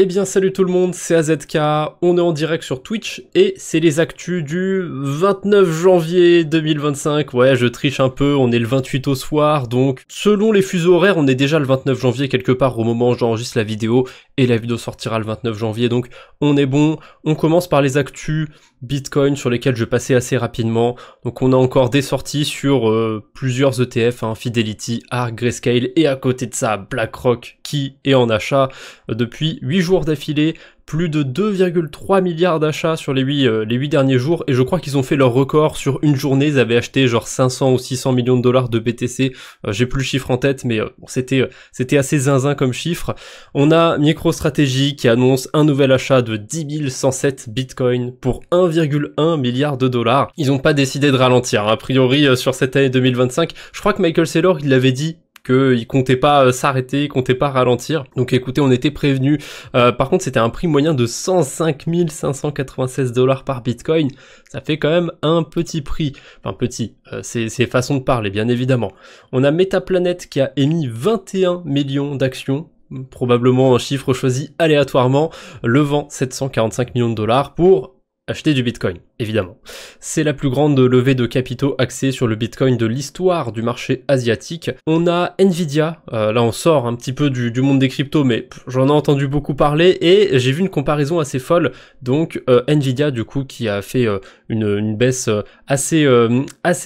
Eh bien salut tout le monde, c'est AZK, on est en direct sur Twitch et c'est les actus du 29 janvier 2025. Ouais, je triche un peu, on est le 28 au soir, donc selon les fuseaux horaires, on est déjà le 29 janvier quelque part au moment où j'enregistre la vidéo et la vidéo sortira le 29 janvier, donc on est bon. On commence par les actus Bitcoin sur lesquels je vais passer assez rapidement. Donc on a encore des sorties sur plusieurs ETF, Fidelity, ARK, Grayscale et à côté de ça BlackRock qui est en achat depuis 8 jours d'affilée, plus de 2,3 milliards d'achats sur les 8 derniers jours, et je crois qu'ils ont fait leur record sur une journée. Ils avaient acheté genre 500 ou 600 millions de dollars de BTC, j'ai plus le chiffre en tête, mais c'était assez zinzin comme chiffre. On a MicroStrategy qui annonce un nouvel achat de 10 107 Bitcoin pour 1,1 milliard de dollars. Ils n'ont pas décidé de ralentir, a priori, sur cette année 2025. Je crois que Michael Saylor, il l'avait dit, qu'il comptait pas s'arrêter, il comptait pas ralentir. Donc écoutez, on était prévenus. Par contre, c'était un prix moyen de 105 596 dollars par Bitcoin. Ça fait quand même un petit prix. Enfin petit, c'est façon de parler, bien évidemment. On a Metaplanet qui a émis 21 millions d'actions, probablement un chiffre choisi aléatoirement, levant 745 millions de dollars pour acheter du Bitcoin, évidemment. C'est la plus grande levée de capitaux axée sur le Bitcoin de l'histoire du marché asiatique. On a Nvidia, là on sort un petit peu du monde des cryptos, mais j'en ai entendu beaucoup parler et j'ai vu une comparaison assez folle. Donc Nvidia du coup qui a fait une baisse assez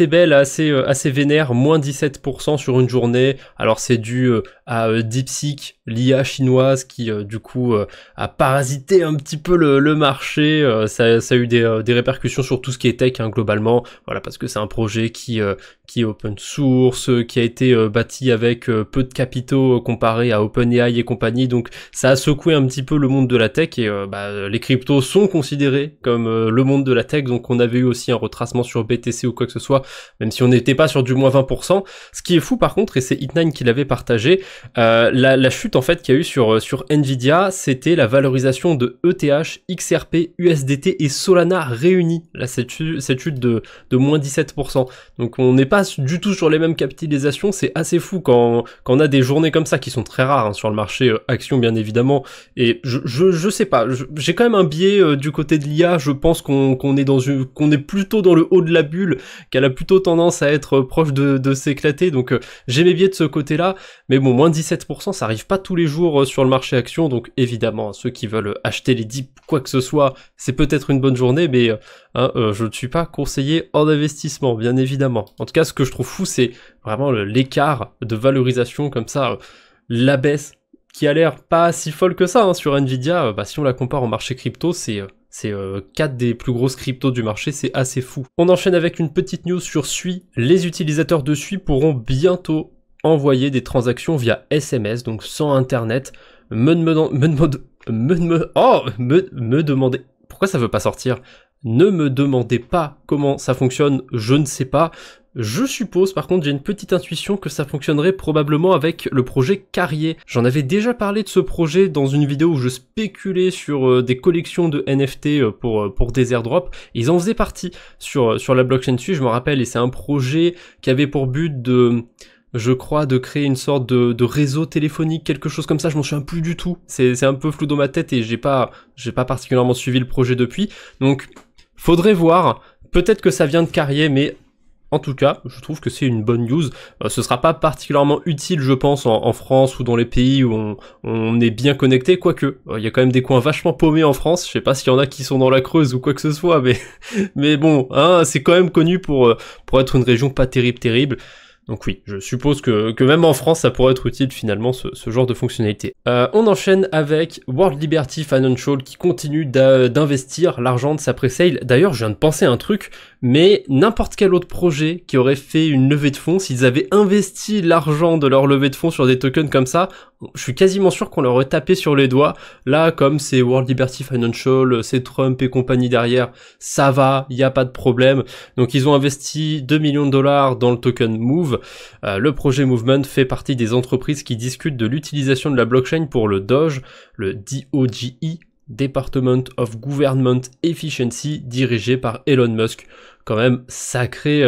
belle, assez vénère, moins 17% sur une journée. Alors c'est dû à DeepSeek, l'IA chinoise qui du coup a parasité un petit peu le marché. Ça a eu des répercussions sur tout ce qui est tech globalement, voilà, parce que c'est un projet qui est open source, qui a été bâti avec peu de capitaux comparé à OpenAI et compagnie, donc ça a secoué un petit peu le monde de la tech et les cryptos sont considérés comme le monde de la tech, donc on avait eu aussi un retracement sur BTC ou quoi que ce soit, même si on n'était pas sur du moins 20%. Ce qui est fou par contre, et c'est Hit9 qui l'avait partagé, la chute en fait qu'il y a eu sur Nvidia, c'était la valorisation de ETH, XRP, USDT et Solana réunis, là cette chute de moins 17%, donc on n'est pas du tout sur les mêmes capitalisations. C'est assez fou quand on a des journées comme ça qui sont très rares sur le marché action bien évidemment, et je sais pas, j'ai quand même un biais du côté de l'IA. Je pense qu'on est plutôt dans le haut de la bulle, qu'elle a plutôt tendance à être proche de s'éclater, donc j'ai mes biais de ce côté là, mais bon, moins 17% ça arrive pas tous les jours sur le marché action, donc évidemment ceux qui veulent acheter les dips quoi que ce soit, c'est peut-être une bonne journée, mais je ne suis pas conseillé en investissement bien évidemment. En tout cas, ce que je trouve fou, c'est vraiment l'écart de valorisation comme ça, la baisse qui a l'air pas si folle que ça sur Nvidia. Si on la compare au marché crypto, c'est 4 des plus grosses cryptos du marché, c'est assez fou. On enchaîne avec une petite news sur Sui. Les utilisateurs de Sui pourront bientôt envoyer des transactions via SMS, donc sans internet. Me demander pourquoi ça veut pas sortir. Ne me demandez pas comment ça fonctionne, je ne sais pas. Je suppose, par contre, j'ai une petite intuition que ça fonctionnerait probablement avec le projet Carrier. J'en avais déjà parlé de ce projet dans une vidéo où je spéculais sur des collections de NFT pour des airdrops. Ils en faisaient partie sur la blockchain Sui, je me rappelle, et c'est un projet qui avait pour but je crois de créer une sorte de réseau téléphonique, quelque chose comme ça, je m'en souviens plus du tout. C'est un peu flou dans ma tête et j'ai pas particulièrement suivi le projet depuis. Donc, faudrait voir. Peut-être que ça vient de Carrier, mais en tout cas, je trouve que c'est une bonne news. Ce sera pas particulièrement utile, je pense, en France ou dans les pays où on est bien connecté, quoique. Il y a quand même des coins vachement paumés en France. Je sais pas s'il y en a qui sont dans la Creuse ou quoi que ce soit, mais bon, c'est quand même connu pour être une région pas terrible. Donc oui, je suppose que même en France, ça pourrait être utile finalement ce genre de fonctionnalité. On enchaîne avec World Liberty Financial qui continue d'investir l'argent de sa presale. D'ailleurs, je viens de penser à un truc, mais n'importe quel autre projet qui aurait fait une levée de fonds, s'ils avaient investi l'argent de leur levée de fonds sur des tokens comme ça, je suis quasiment sûr qu'on leur aurait tapé sur les doigts. Là, comme c'est World Liberty Financial, c'est Trump et compagnie derrière, ça va, il n'y a pas de problème. Donc ils ont investi 2 millions de dollars dans le token Move. Le projet Movement fait partie des entreprises qui discutent de l'utilisation de la blockchain pour le DOGE, le DOGE, Department of Government Efficiency, dirigé par Elon Musk. Quand même sacrée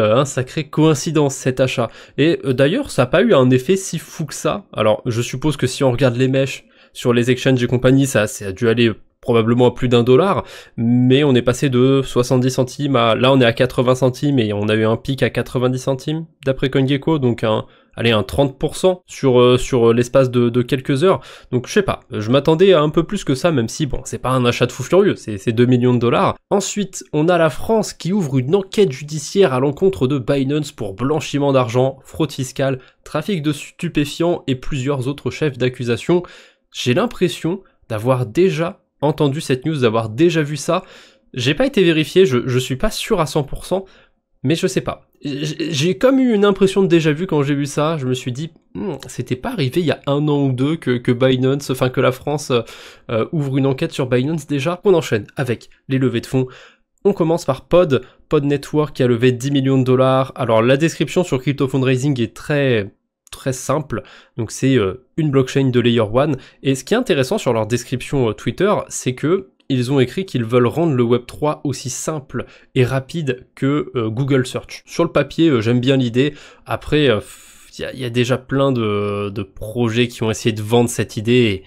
coïncidence cet achat. Et d'ailleurs ça n'a pas eu un effet si fou que ça. Alors je suppose que si on regarde les mèches sur les exchanges et compagnie, ça a dû aller probablement à plus d'1$, mais on est passé de 70 centimes à, là on est à 80 centimes et on a eu un pic à 90 centimes d'après CoinGecko, donc un 30% sur l'espace de quelques heures. Donc je sais pas, je m'attendais à un peu plus que ça, même si bon, c'est pas un achat de fou furieux, c'est 2 millions de dollars. Ensuite, on a la France qui ouvre une enquête judiciaire à l'encontre de Binance pour blanchiment d'argent, fraude fiscale, trafic de stupéfiants et plusieurs autres chefs d'accusation. J'ai l'impression d'avoir déjà entendu cette news, d'avoir déjà vu ça. J'ai pas été vérifié, je suis pas sûr à 100%, mais je sais pas. J'ai comme eu une impression de déjà vu quand j'ai vu ça, je me suis dit, c'était pas arrivé il y a 1 an ou 2 que Binance, enfin que la France ouvre une enquête sur Binance déjà. On enchaîne avec les levées de fonds. On commence par Pod Network qui a levé 10 millions de dollars. Alors la description sur Crypto Fundraising est très simple, donc c'est une blockchain de Layer 1, et ce qui est intéressant sur leur description Twitter, c'est que ils ont écrit qu'ils veulent rendre le Web3 aussi simple et rapide que Google Search. Sur le papier, j'aime bien l'idée, après, il y a déjà plein de projets qui ont essayé de vendre cette idée, et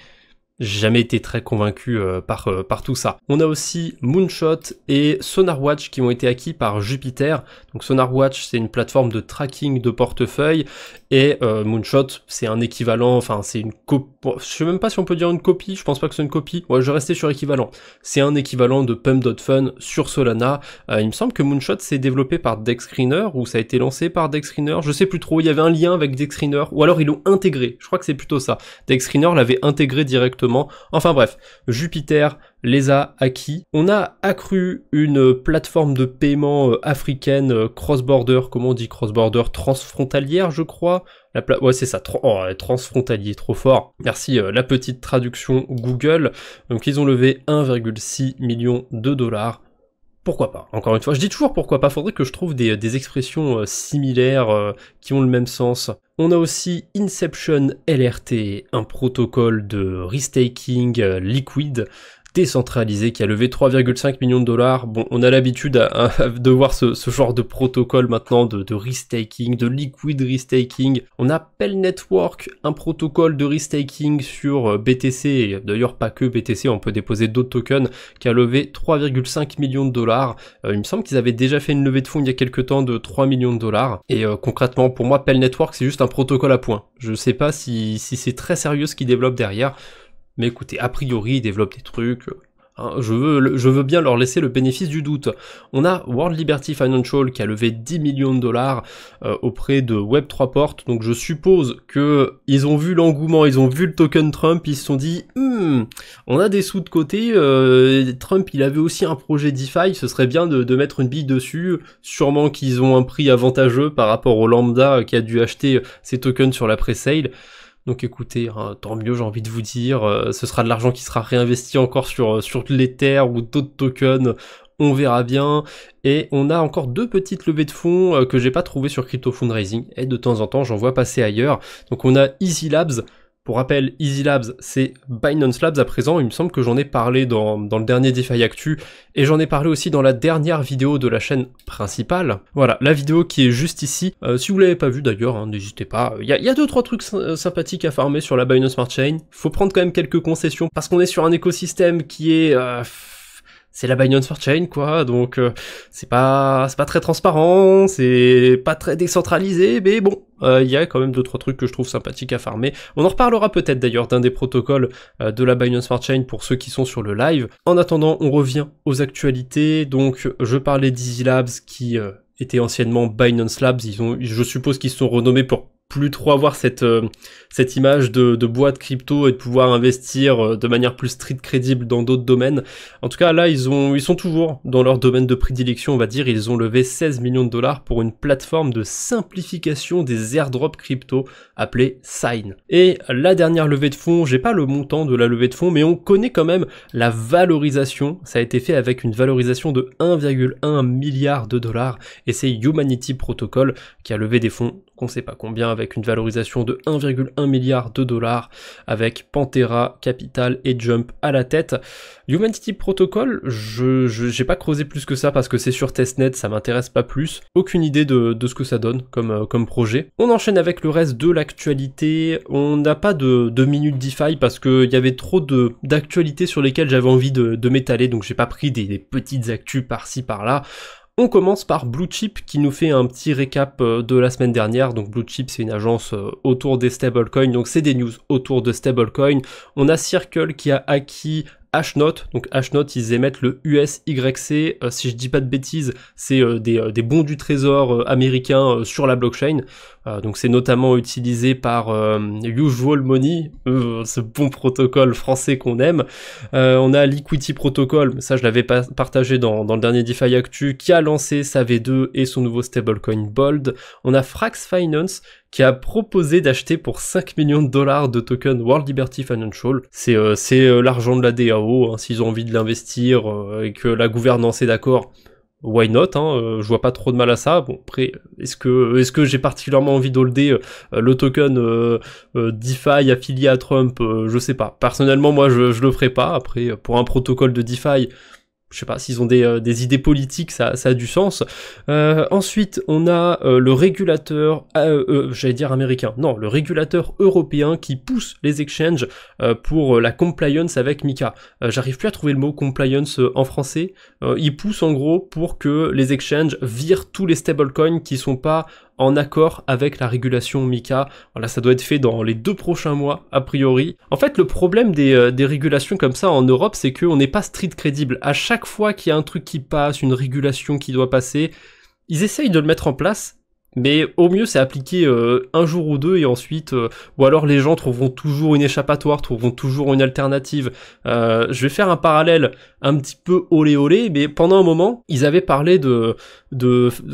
j'ai jamais été très convaincu par tout ça. On a aussi Moonshot et SonarWatch qui ont été acquis par Jupiter. Donc SonarWatch, c'est une plateforme de tracking de portefeuille, et Moonshot, c'est un équivalent, enfin c'est une copie, je sais même pas si on peut dire une copie, je pense pas que c'est une copie, ouais, je vais rester sur équivalent. C'est un équivalent de Pump.Fun sur Solana. Il me semble que Moonshot c'est développé par DexScreener, ou ça a été lancé par DexScreener, je sais plus trop, il y avait un lien avec DexScreener, ou alors ils l'ont intégré, je crois que c'est plutôt ça. DexScreener l'avait intégré directement. Enfin bref, Jupiter les a acquis. On a accru une plateforme de paiement africaine cross-border, comment on dit cross-border, transfrontalière je crois. Ouais c'est ça, transfrontalier, trop fort. Merci, la petite traduction Google. Donc ils ont levé 1,6 million de dollars. Pourquoi pas? Encore une fois, je dis toujours pourquoi pas, faudrait que je trouve des expressions similaires qui ont le même sens. On a aussi Inception LRT, un protocole de restaking liquide décentralisé qui a levé 3,5 millions de dollars. Bon, on a l'habitude de voir ce genre de protocole maintenant de restaking, de liquid restaking. On a Pell Network, un protocole de restaking sur BTC, et d'ailleurs pas que BTC, on peut déposer d'autres tokens, qui a levé 3,5 millions de dollars. Il me semble qu'ils avaient déjà fait une levée de fonds il y a quelques temps de 3 millions de dollars. Et concrètement, pour moi, Pell Network, c'est juste un protocole à points. Je sais pas si c'est très sérieux ce qu'ils développent derrière. Mais écoutez, a priori, ils développent des trucs, hein, je veux bien leur laisser le bénéfice du doute. On a World Liberty Financial qui a levé 10 millions de dollars auprès de Web3 Port, donc je suppose que ils ont vu l'engouement, ils ont vu le token Trump, ils se sont dit, on a des sous de côté, Trump il avait aussi un projet DeFi, ce serait bien de mettre une bille dessus, sûrement qu'ils ont un prix avantageux par rapport au lambda qui a dû acheter ces tokens sur la pre-sale. Donc écoutez, hein, tant mieux, j'ai envie de vous dire, ce sera de l'argent qui sera réinvesti encore sur l'Ether ou d'autres tokens, on verra bien. Et on a encore 2 petites levées de fonds que j'ai pas trouvées sur Crypto Fundraising, et de temps en temps j'en vois passer ailleurs. Donc on a Easy Labs. Pour rappel, Easy Labs, c'est Binance Labs à présent, il me semble que j'en ai parlé dans le dernier DeFi Actu, et j'en ai parlé aussi dans la dernière vidéo de la chaîne principale. Voilà, la vidéo qui est juste ici. Si vous l'avez pas vue d'ailleurs, hein, n'hésitez pas, il y a 2-3 trucs sympathiques à farmer sur la Binance Smart Chain. Faut prendre quand même quelques concessions, parce qu'on est sur un écosystème qui est... c'est la Binance Smart Chain quoi, donc c'est pas très transparent, c'est pas très décentralisé, mais bon, il y a quand même 2-3 trucs que je trouve sympathiques à farmer. On en reparlera peut-être d'ailleurs d'un des protocoles de la Binance Smart Chain pour ceux qui sont sur le live. En attendant, on revient aux actualités, donc je parlais d'Easy Labs qui était anciennement Binance Labs, je suppose qu'ils se sont renommés pour plus trop avoir cette image de boîte crypto et de pouvoir investir de manière plus street crédible dans d'autres domaines. En tout cas, là, ils sont toujours dans leur domaine de prédilection, on va dire. Ils ont levé 16 millions de dollars pour une plateforme de simplification des airdrops crypto appelée Sign. Et la dernière levée de fonds, j'ai pas le montant de la levée de fonds, mais on connaît quand même la valorisation. Ça a été fait avec une valorisation de 1,1 milliard de dollars et c'est Humanity Protocol qui a levé des fonds qu'on sait pas combien, avec une valorisation de 1,1 milliard de dollars, avec Pantera, Capital et Jump à la tête. Humanity Protocol, j'ai pas creusé plus que ça parce que c'est sur testnet, ça m'intéresse pas plus. Aucune idée de ce que ça donne comme projet. On enchaîne avec le reste de l'actualité. On n'a pas de minute DeFi parce qu'il y avait trop d'actualités sur lesquelles j'avais envie de m'étaler, donc j'ai pas pris des petites actus par-ci par-là. On commence par Blue Chip qui nous fait un petit récap de la semaine dernière. Donc Blue Chip, c'est une agence autour des stablecoins, donc c'est des news autour de stablecoins. On a Circle qui a acquis Hashnote, donc Hashnote ils émettent le USYC, si je dis pas de bêtises, c'est des bons du trésor américains sur la blockchain, donc c'est notamment utilisé par Usual Money, ce bon protocole français qu'on aime. On a Liquidity Protocol, ça je l'avais partagé dans le dernier DeFi Actu, qui a lancé sa V2 et son nouveau stablecoin Bold. On a Frax Finance qui a proposé d'acheter pour 5 millions de dollars de tokens World Liberty Financial. C'est l'argent de la DAO, hein, s'ils ont envie de l'investir et que la gouvernance est d'accord, why not, hein, je vois pas trop de mal à ça. Bon, après, est-ce que j'ai particulièrement envie d'holder le token DeFi affilié à Trump, je sais pas. Personnellement, moi, je le ferai pas. Après, pour un protocole de DeFi, je sais pas, s'ils ont des idées politiques, ça a du sens. Ensuite, on a le régulateur, j'allais dire américain, non, le régulateur européen qui pousse les exchanges pour la compliance avec MiCA. J'arrive plus à trouver le mot compliance en français. Il pousse en gros pour que les exchanges virent tous les stablecoins qui sont pas en accord avec la régulation MiCA. Voilà, ça doit être fait dans les 2 prochains mois, a priori. En fait, le problème des régulations comme ça en Europe, c'est qu'on n'est pas street crédible. À chaque fois qu'il y a un truc qui passe, une régulation qui doit passer, ils essayent de le mettre en place, mais au mieux c'est appliqué un jour ou deux et ensuite ou alors les gens trouveront toujours une échappatoire, trouveront toujours une alternative. Je vais faire un parallèle un petit peu olé olé, mais pendant un moment ils avaient parlé de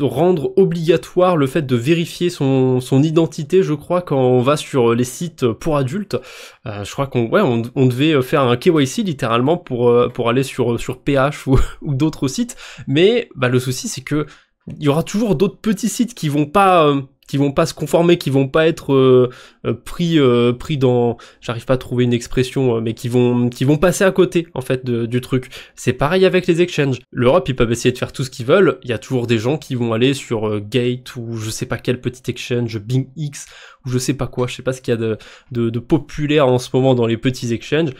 rendre obligatoire le fait de vérifier son identité, je crois, quand on va sur les sites pour adultes. Je crois on devait faire un KYC littéralement pour aller sur PH ou d'autres sites, mais le souci c'est que il y aura toujours d'autres petits sites qui vont pas se conformer, qui vont pas être pris dans, j'arrive pas à trouver une expression, mais qui vont passer à côté en fait du truc. C'est pareil avec les exchanges. L'Europe, ils peuvent essayer de faire tout ce qu'ils veulent. Il y a toujours des gens qui vont aller sur Gate ou je sais pas quel petit exchange, BingX ou je sais pas quoi. Je sais pas ce qu'il y a de populaire en ce moment dans les petits exchanges.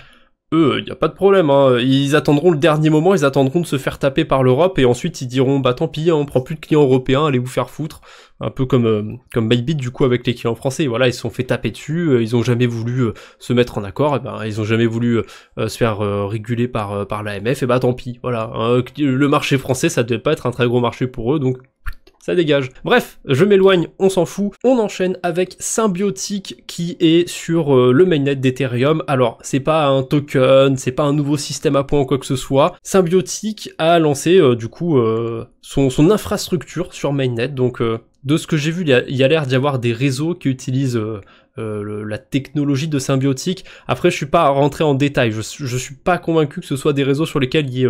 Eux, y a pas de problème, hein. Ils attendront le dernier moment, ils attendront de se faire taper par l'Europe et ensuite ils diront tant pis, hein, on prend plus de clients européens, allez vous faire foutre. Un peu comme Bybit du coup avec les clients français. Voilà, ils se sont fait taper dessus, ils ont jamais voulu se mettre en accord, et ils ont jamais voulu se faire réguler par l'AMF, et tant pis. Voilà, le marché français ça devait pas être un très gros marché pour eux, donc ça dégage. Bref, je m'éloigne, on s'en fout. On enchaîne avec Symbiotic qui est sur le mainnet d'Ethereum. Alors, c'est pas un token, c'est pas un nouveau système à points ou quoi que ce soit. Symbiotic a lancé son infrastructure sur mainnet. Donc, de ce que j'ai vu, il y a l'air d'y avoir des réseaux qui utilisent la technologie de Symbiotic. Après, je suis pas rentré en détail. Je suis pas convaincu que ce soit des réseaux sur lesquels il y ait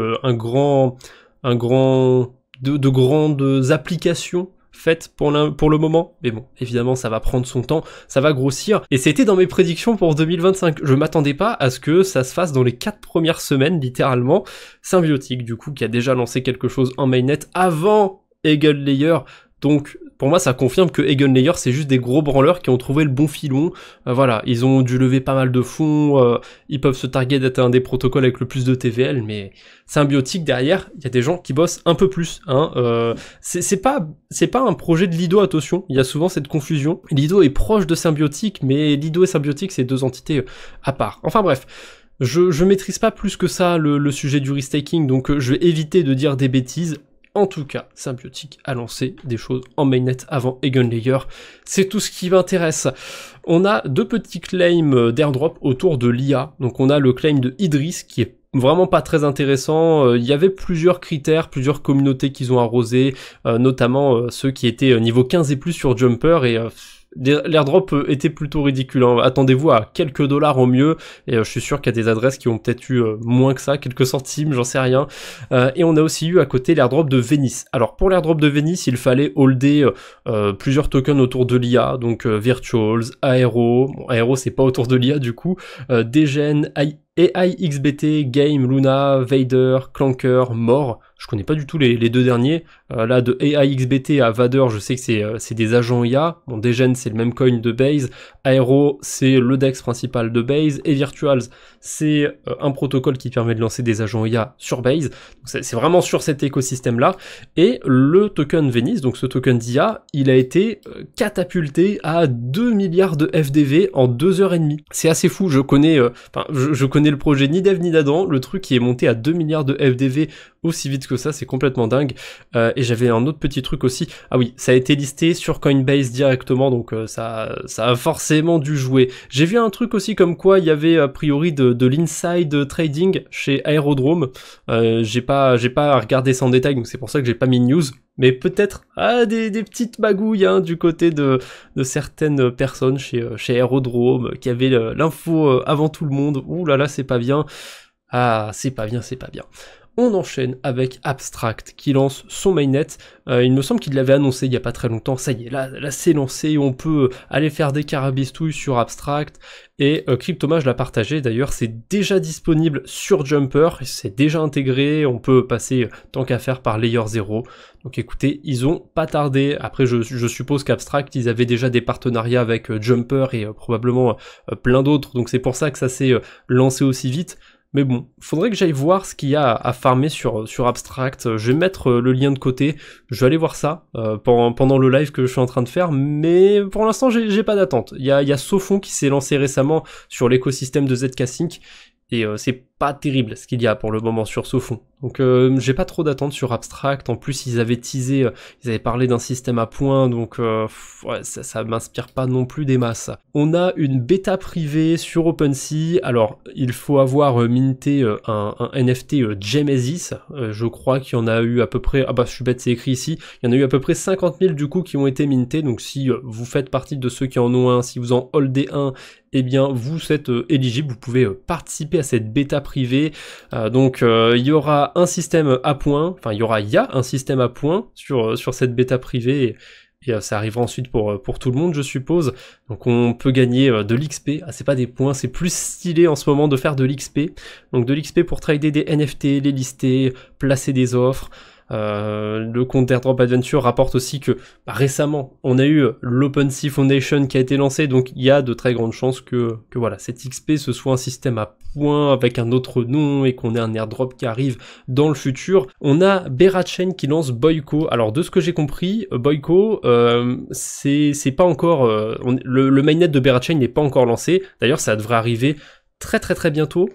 de grandes applications faites pour le moment, mais bon, évidemment ça va prendre son temps, ça va grossir, et c'était dans mes prédictions pour 2025, je m'attendais pas à ce que ça se fasse dans les 4 premières semaines, littéralement. Symbiotic, du coup, qui a déjà lancé quelque chose en mainnet avant Eagle Layer, donc pour moi ça confirme que Eagle Layer c'est juste des gros branleurs qui ont trouvé le bon filon, voilà, ils ont dû lever pas mal de fonds, ils peuvent se targuer d'être un des protocoles avec le plus de TVL, mais Symbiotic derrière, il y a des gens qui bossent un peu plus, hein, c'est pas un projet de Lido, attention, il y a souvent cette confusion, Lido est proche de Symbiotic, mais Lido et Symbiotic c'est 2 entités à part, enfin bref. Je maîtrise pas plus que ça le sujet du restaking, donc je vais éviter de dire des bêtises. En tout cas, Symbiotic a lancé des choses en mainnet avant Eagle Layer. C'est tout ce qui m'intéresse. On a 2 petits claims d'airdrop autour de l'IA. Donc on a le claim de Idris qui est vraiment pas très intéressant. Il y avait plusieurs critères, plusieurs communautés qu'ils ont arrosé, notamment ceux qui étaient niveau 15 et plus sur Jumper, l'airdrop était plutôt ridicule, hein. Attendez-vous à quelques dollars au mieux, et je suis sûr qu'il y a des adresses qui ont peut-être eu moins que ça, quelques centimes, j'en sais rien. Et on a aussi eu à côté l'airdrop de Venice. Alors pour l'airdrop de Venice, il fallait holder plusieurs tokens autour de l'IA, donc Virtuals, Aero, bon, Aero c'est pas autour de l'IA du coup, Degen, AIXBT, Game, Luna, Vader, Clanker, More. Je connais pas du tout les deux derniers. Là, de AIXBT à Vader, je sais que c'est des agents IA. Bon, Degen, c'est le même coin de Base. Aero, c'est le DEX principal de Base. Et Virtuals, c'est un protocole qui permet de lancer des agents IA sur Base. C'est vraiment sur cet écosystème-là. Et le token Venice, donc ce token d'IA, il a été catapulté à 2 milliards de FDV en 2h30. C'est assez fou, je connais le projet ni d'Eve ni d'Adam, le truc qui est monté à 2 milliards de FDV aussi vite que ça, c'est complètement dingue. Et j'avais un autre petit truc aussi, ah oui, ça a été listé sur Coinbase directement, donc ça a forcément dû jouer. J'ai vu un truc aussi comme quoi il y avait a priori de l'inside trading chez Aerodrome, j'ai pas regardé ça en détail, donc c'est pour ça que j'ai pas mis de news, mais peut-être des petites magouilles hein, du côté de certaines personnes chez Aerodrome qui avaient l'info avant tout le monde. Ouh là là, c'est pas bien. Ah, c'est pas bien. On enchaîne avec Abstract qui lance son mainnet. Il me semble qu'il l'avait annoncé il y a pas très longtemps. Ça y est, là c'est lancé. On peut aller faire des carabistouilles sur Abstract. Et Cryptomage l'a partagé. D'ailleurs, c'est déjà disponible sur Jumper. C'est déjà intégré. On peut passer tant qu'à faire par Layer 0. Donc écoutez, ils ont pas tardé. Après, je suppose qu'Abstract, ils avaient déjà des partenariats avec Jumper et probablement plein d'autres. Donc c'est pour ça que ça s'est lancé aussi vite. Mais bon, faudrait que j'aille voir ce qu'il y a à farmer sur Abstract. Je vais mettre le lien de côté, je vais aller voir ça pendant le live que je suis en train de faire, mais pour l'instant j'ai pas d'attente. Il y a Sofon qui s'est lancé récemment sur l'écosystème de ZK Sync, et c'est pas terrible ce qu'il y a pour le moment sur Sofon. Donc j'ai pas trop d'attente sur Abstract. En plus ils avaient teasé, ils avaient parlé d'un système à points, donc ouais, ça m'inspire pas non plus des masses. On a une bêta privée sur OpenSea. Alors il faut avoir minté un NFT Gemesis. Je crois qu'il y en a eu à peu près, ah bah je suis bête, c'est écrit ici, il y en a eu à peu près 50 000 du coup qui ont été mintés. Donc si vous faites partie de ceux qui en ont un, si vous en holdez un, eh bien vous êtes éligible, vous pouvez participer à cette bêta privée. Donc il y aura un système à points, enfin il y a un système à points sur cette bêta privée, et ça arrivera ensuite pour tout le monde je suppose. Donc on peut gagner de l'XP, c'est pas des points, c'est plus stylé en ce moment de faire de l'XP, donc de l'XP pour trader des NFT, les lister, placer des offres. Le compte d'Airdrop Adventure rapporte aussi que récemment on a eu l'OpenSea Foundation qui a été lancé, donc il y a de très grandes chances que voilà, cet XP ce soit un système à points avec un autre nom et qu'on ait un airdrop qui arrive dans le futur. On a Berachain qui lance Boyco. Alors de ce que j'ai compris, Boyco c'est pas encore le mainnet de Berachain n'est pas encore lancé. D'ailleurs ça devrait arriver très bientôt,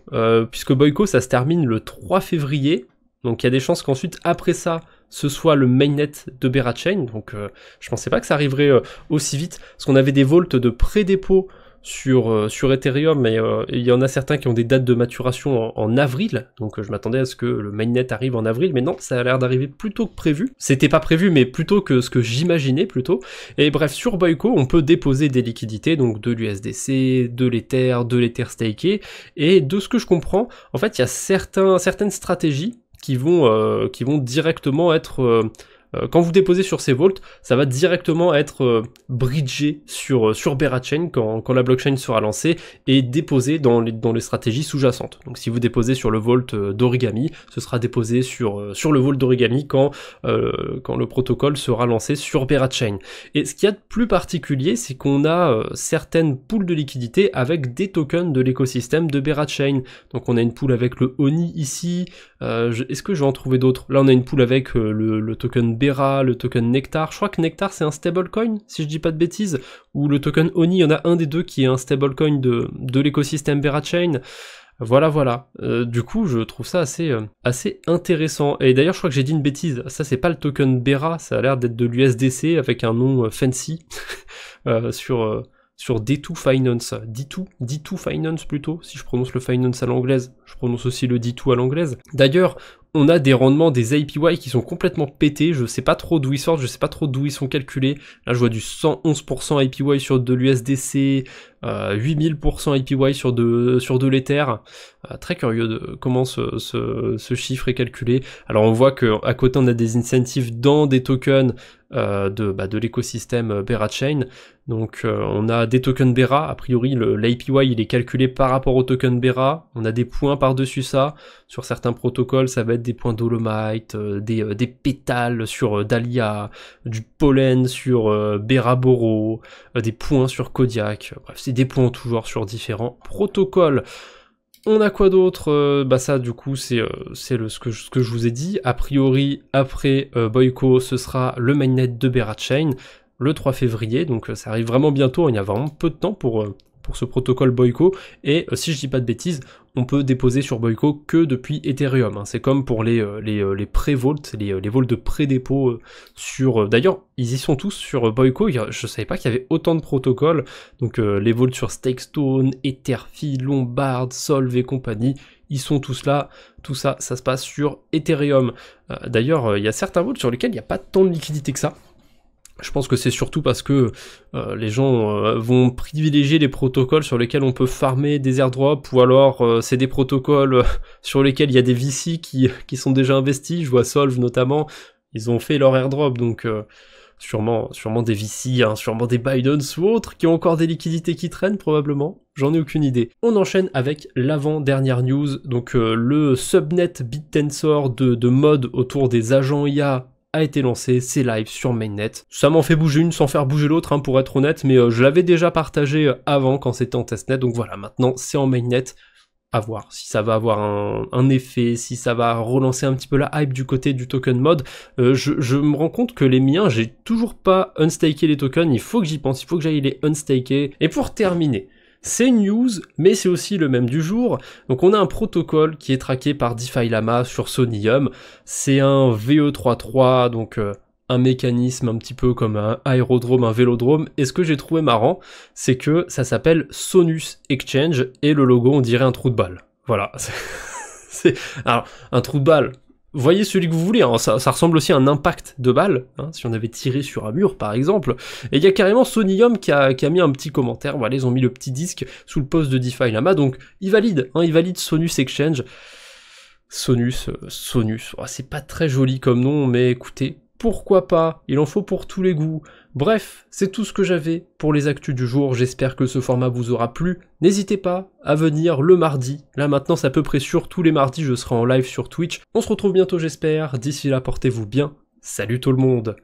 puisque Boyco ça se termine le 3 février. Donc il y a des chances qu'ensuite, après ça, ce soit le mainnet de Berachain. Donc je pensais pas que ça arriverait aussi vite, parce qu'on avait des vaults de pré-dépôt sur Ethereum, mais il y en a certains qui ont des dates de maturation en avril, donc je m'attendais à ce que le mainnet arrive en avril, mais non, ça a l'air d'arriver plus tôt que prévu. C'était pas prévu, mais plutôt que ce que j'imaginais plutôt. Et bref, sur Boyco, on peut déposer des liquidités, donc de l'USDC, de l'Ether staké, et de ce que je comprends, en fait, il y a certaines stratégies qui vont directement être quand vous déposez sur ces vaults, ça va directement être bridgé sur Berachain quand la blockchain sera lancée et déposé dans les stratégies sous-jacentes. Donc si vous déposez sur le vault d'Origami, ce sera déposé sur le vault d'Origami quand le protocole sera lancé sur Berachain. Et ce qu'il y a de plus particulier, c'est qu'on a certaines pools de liquidités avec des tokens de l'écosystème de Berachain. Donc on a une pool avec le Oni ici. Est-ce que je vais en trouver d'autres? Là on a une pool avec le token Bera, le token Nectar. Je crois que Nectar c'est un stablecoin, si je dis pas de bêtises, ou le token Oni, il y en a un des deux qui est un stablecoin de l'écosystème Berachain. Voilà. Du coup, je trouve ça assez intéressant. Et d'ailleurs, je crois que j'ai dit une bêtise. Ça, c'est pas le token Bera, ça a l'air d'être de l'USDC avec un nom fancy sur sur D2 Finance, D2 Finance plutôt, si je prononce le Finance à l'anglaise, je prononce aussi le D2 à l'anglaise. D'ailleurs, on a des rendements des APY qui sont complètement pétés, je sais pas trop d'où ils sortent, je sais pas trop d'où ils sont calculés. Là je vois du 111% APY sur de l'USDC, 8000% APY sur de l'Ether. Très curieux de comment ce chiffre est calculé. Alors on voit que à côté on a des incentives dans des tokens de l'écosystème Bera Chain. Donc on a des tokens Bera, a priori l'APY il est calculé par rapport au token Bera, on a des points par-dessus ça, sur certains protocoles ça va être des points Dolomite, des pétales sur Dahlia, du pollen sur Bera Boro, des points sur Kodiak, bref c'est des points toujours sur différents protocoles. On a quoi d'autre? Bah ça du coup c'est ce que je vous ai dit. A priori après Boyco ce sera le mainnet de Bera Chain le 3 février, donc ça arrive vraiment bientôt, il y a vraiment peu de temps pour ce protocole Boyco, et si je dis pas de bêtises, on peut déposer sur Boyco que depuis Ethereum, hein. C'est comme pour les pré-vaults, les vaults de pré-dépôt sur... D'ailleurs, ils y sont tous sur Boyco, je savais pas qu'il y avait autant de protocoles, donc les vaults sur Stakestone, Etherfi, Lombard, Solve et compagnie, ils sont tous là, tout ça, ça se passe sur Ethereum. D'ailleurs, il y a certains vaults sur lesquels il n'y a pas tant de liquidité que ça. Je pense que c'est surtout parce que les gens vont privilégier les protocoles sur lesquels on peut farmer des airdrops, ou alors c'est des protocoles sur lesquels il y a des VC qui sont déjà investis. Je vois Solve notamment, ils ont fait leur airdrop, donc sûrement des VC, hein, sûrement des Binance ou autres qui ont encore des liquidités qui traînent probablement. J'en ai aucune idée. On enchaîne avec l'avant-dernière news, donc le subnet BitTensor de mode autour des agents IA a été lancé, c'est live sur mainnet. Ça m'en fait bouger une sans faire bouger l'autre, hein, pour être honnête, mais je l'avais déjà partagé avant quand c'était en testnet, donc voilà, maintenant c'est en mainnet. À voir si ça va avoir un effet, si ça va relancer un petit peu la hype du côté du token mode. Je me rends compte que les miens, j'ai toujours pas unstaké les tokens, il faut que j'y pense, il faut que j'aille les unstaker. Et pour terminer, c'est une news, mais c'est aussi le même du jour. Donc on a un protocole qui est traqué par DeFi Lama sur Sonium. C'est un VE33, donc un mécanisme un petit peu comme un aérodrome, un vélodrome. Et ce que j'ai trouvé marrant, c'est que ça s'appelle Sonus Exchange, et le logo on dirait un trou de balle. Voilà. Alors, un trou de balle, voyez celui que vous voulez, hein. Ça ressemble aussi à un impact de balle, hein, si on avait tiré sur un mur par exemple. Et il y a carrément Sonium qui a mis un petit commentaire, voilà, ils ont mis le petit disque sous le post de DeFi Lama, donc il valide Sonus Exchange. Sonus, oh, c'est pas très joli comme nom, mais écoutez, pourquoi pas, il en faut pour tous les goûts. Bref, c'est tout ce que j'avais pour les actus du jour, j'espère que ce format vous aura plu. N'hésitez pas à venir le mardi, là maintenant c'est à peu près sûr, tous les mardis je serai en live sur Twitch. On se retrouve bientôt j'espère, d'ici là portez-vous bien, salut tout le monde.